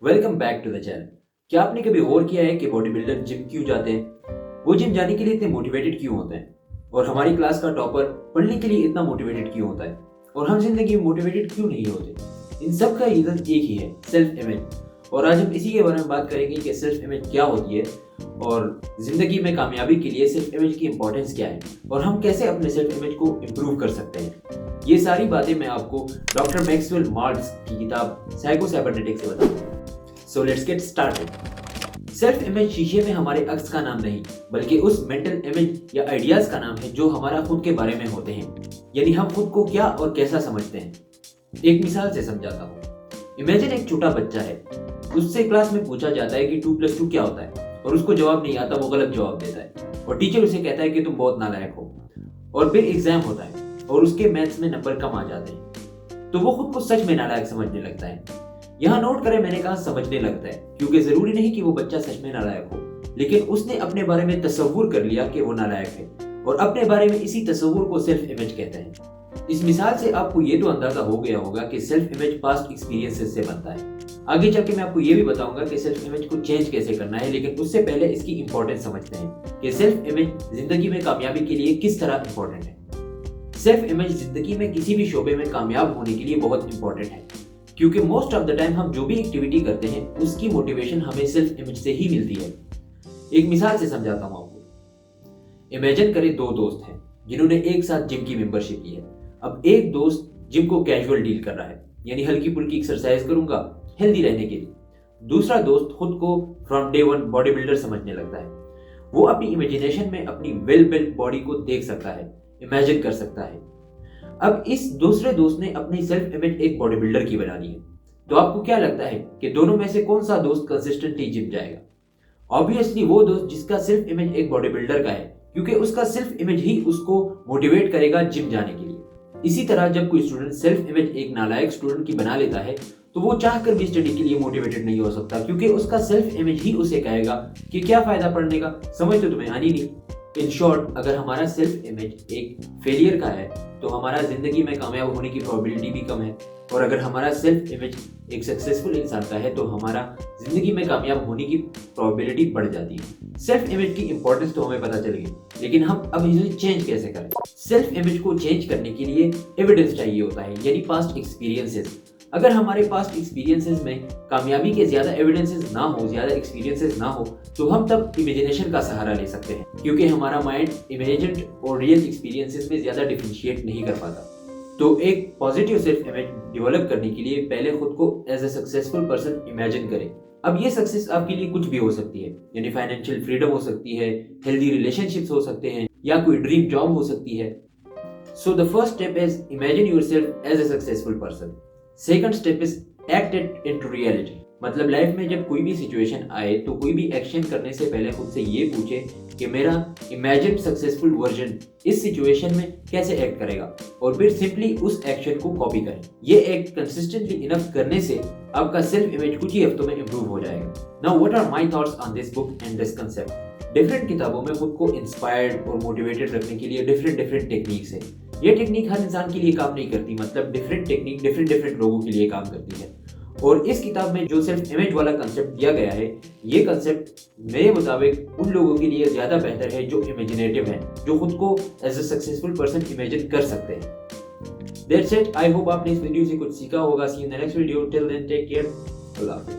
Welcome back to the channel. क्या आपने कभी गौर किया है कि बॉडी बिल्डर जिम क्यों जाते हैं? वो जिम जाने के लिए इतने मोटिवेटेड क्यों होते हैं? और हमारी क्लास का टॉपर पढ़ने के लिए इतना मोटिवेटेड क्यों होता है? और हम जिंदगी में मोटिवेटेड क्यों नहीं होते? इन सब का रीजन एक ही है, सेल्फ इमेज। और आज हम इसी के बारे में बात करेंगे कि सेल्फ इमेज क्या होती है और जिंदगी में कामयाबी के लिए सेल्फ इमेज की इंपॉर्टेंस क्या है और हम कैसे अपने सेल्फ इमेज को इम्प्रूव कर सकते हैं। ये सारी बातें मैं आपको डॉक्टर मैक्सवेल माल्ट्ज की किताब साइको साइबरनेटिक्स से बताऊंगा। So let's get started. Self image शीशे में हमारे अक्स का नाम नहीं, बल्कि उस मेंटल इमेज या आइडियाज का नाम है जो हमारा खुद के बारे में होते हैं, यानी हम खुद को क्या और कैसा समझते हैं। एक मिसाल से समझाता हूँ। इमेजिन एक छोटा बच्चा है, उससे क्लास में पूछा जाता है कि 2+2 क्या होता है और उसको जवाब नहीं आता, वो गलत जवाब देता है और टीचर उसे कहता है कि तुम बहुत नालायक हो। और फिर एग्जाम होता है और उसके मैथ्स में नंबर कम आ जाते हैं, तो वो खुद को सच में नालायक समझने लगता है। यहाँ नोट करें, मैंने कहा समझने लगता है, क्योंकि जरूरी नहीं कि वो बच्चा सच में नालायक हो, लेकिन उसने अपने बारे में तस्वुर कर लिया कि वो नालायक है और अपने बारे में इसी तस्वुर को सेल्फ इमेज कहते हैं। इस मिसाल से आपको ये तो अंदाजा हो गया होगा कि सेल्फ इमेज पास्ट एक्सपीरियंसेस से बनता है। आगे चल के मैं आपको ये भी बताऊंगा कि सेल्फ इमेज को चेंज कैसे करना है, लेकिन उससे पहले इसकी इंपॉर्टेंस समझते हैं कि सेल्फ इमेज जिंदगी में कामयाबी के लिए किस तरह इंपॉर्टेंट है। सेल्फ इमेज जिंदगी में किसी भी शोबे में कामयाब होने के लिए बहुत इंपॉर्टेंट है, क्योंकि मोस्ट ऑफ द टाइम हम जो भी एक्टिविटी करते हैं उसकी मोटिवेशन हमें सेल्फ इमेज से ही मिलती है। एक मिसाल से समझाता हूं आपको। इमेजिन करें दो दोस्त हैं जिन्होंने एक साथ जिम की मेंबरशिप की है। अब एक दोस्त जिम को कैजुअल डील कर रहा है, यानी हल्की फुल्की एक्सरसाइज करूंगा हेल्दी रहने के लिए। दूसरा दोस्त खुद को from day one body builder समझने लगता है। वो अपनी इमेजिनेशन में अपनी वेल बिल्ट बॉडी को देख सकता है, इमेजिन कर सकता है। अब इस दूसरे दोस्त ने अपनी सेल्फ इमेज एक बॉडी बिल्डर की बना ली है, तो आपको क्या लगता है कि दोनों में से कौन सा दोस्त कंसिस्टेंटली जिम जाएगा? ऑब्वियसली वो दोस्त जिसका सेल्फ इमेज एक बॉडी बिल्डर का है, क्योंकि उसका सेल्फ इमेज ही उसको मोटिवेट करेगा जिम जाने के लिए। इसी तरह जब कोई स्टूडेंट सेल्फ इमेज एक नालायक स्टूडेंट की बना लेता है, तो वो चाहकर भी स्टडी के लिए मोटिवेटेड नहीं हो सकता, क्योंकि उसका सेल्फ इमेज ही उसे कहेगा कि क्या फायदा पढ़ने का, समझ तो तुम्हें आनी नहीं। इन शॉर्ट, अगर हमारा सेल्फ इमेज एक फेलियर का है तो हमारा जिंदगी में कामयाब होने की प्रोबेबिलिटी भी कम है, और अगर हमारा सेल्फ इमेज एक सक्सेसफुल इंसान का है तो हमारा जिंदगी में कामयाब होने की प्रोबेबिलिटी बढ़ जाती है। सेल्फ इमेज की इंपॉर्टेंस तो हमें पता चल गई, लेकिन हम अब इसे चेंज कैसे करें? सेल्फ इमेज को चेंज करने के लिए एविडेंस चाहिए होता है, यानी पास्ट एक्सपीरियंसेस। अगर हमारे पास्ट एक्सपीरियंसेस में कामयाबी के ज्यादा एविडेंसेस ना हो, ज्यादा एक्सपीरियंसेस ना हो, तो हम तब इमेजिनेशन का सहारा ले सकते हैं, क्योंकि हमारा माइंड इमेजिन्ड और रियल एक्सपीरियंसेस में ज्यादा डिफरेंशिएट नहीं कर पाता। तो एक पॉजिटिव सेल्फ इमेज डेवलप करने के लिए पहले खुद को as a successful person imagine करें। अब ये सक्सेस आपके लिए कुछ भी हो सकती है, यानी फाइनेंशियल फ्रीडम हो सकती है, हेल्दी रिलेशनशिप्स हो सकते हैं, या कोई ड्रीम जॉब हो सकती है। So the first step is imagine yourself as a successful person. Second step is act it into reality. मतलब लाइफ में जब कोई भी सिचुएशन आए तो कोई भी एक्शन करने से पहले खुद से ये पूछे कि मेरा इमेजिन सक्सेसफुल वर्जन इस सिचुएशन में कैसे एक्ट करेगा, और फिर सिंपली उस एक्शन को कॉपी करें। ये एक्ट कंसिस्टेंटली इनफ करने से आपका सेल्फ इमेज कुछ ही हफ्तों में इंप्रूव हो जाएगा। Now what are my thoughts on this book and this concept? Different किताबों में खुद को इंस्पायर्ड और मोटिवेटेड रखने के लिए डिफरेंट टेक्निक्स है। ये टेक्निक हर इंसान के लिए काम नहीं करती, मतलब डिफरेंट टेक्निक डिफरेंट लोगों के लिए काम करती है। और इस किताब में जो सेल्फ इमेज वाला कंसेप्ट दिया गया है, ये कंसेप्ट मेरे मुताबिक उन लोगों के लिए ज्यादा बेहतर है जो इमेजिनेटिव हैं, जो खुद को as a successful person imagine कर सकते हैं। That's it. आई होप आपने इस वीडियो से कुछ सीखा होगा। See you in the next video. Till then take care. Allah हाफिज़।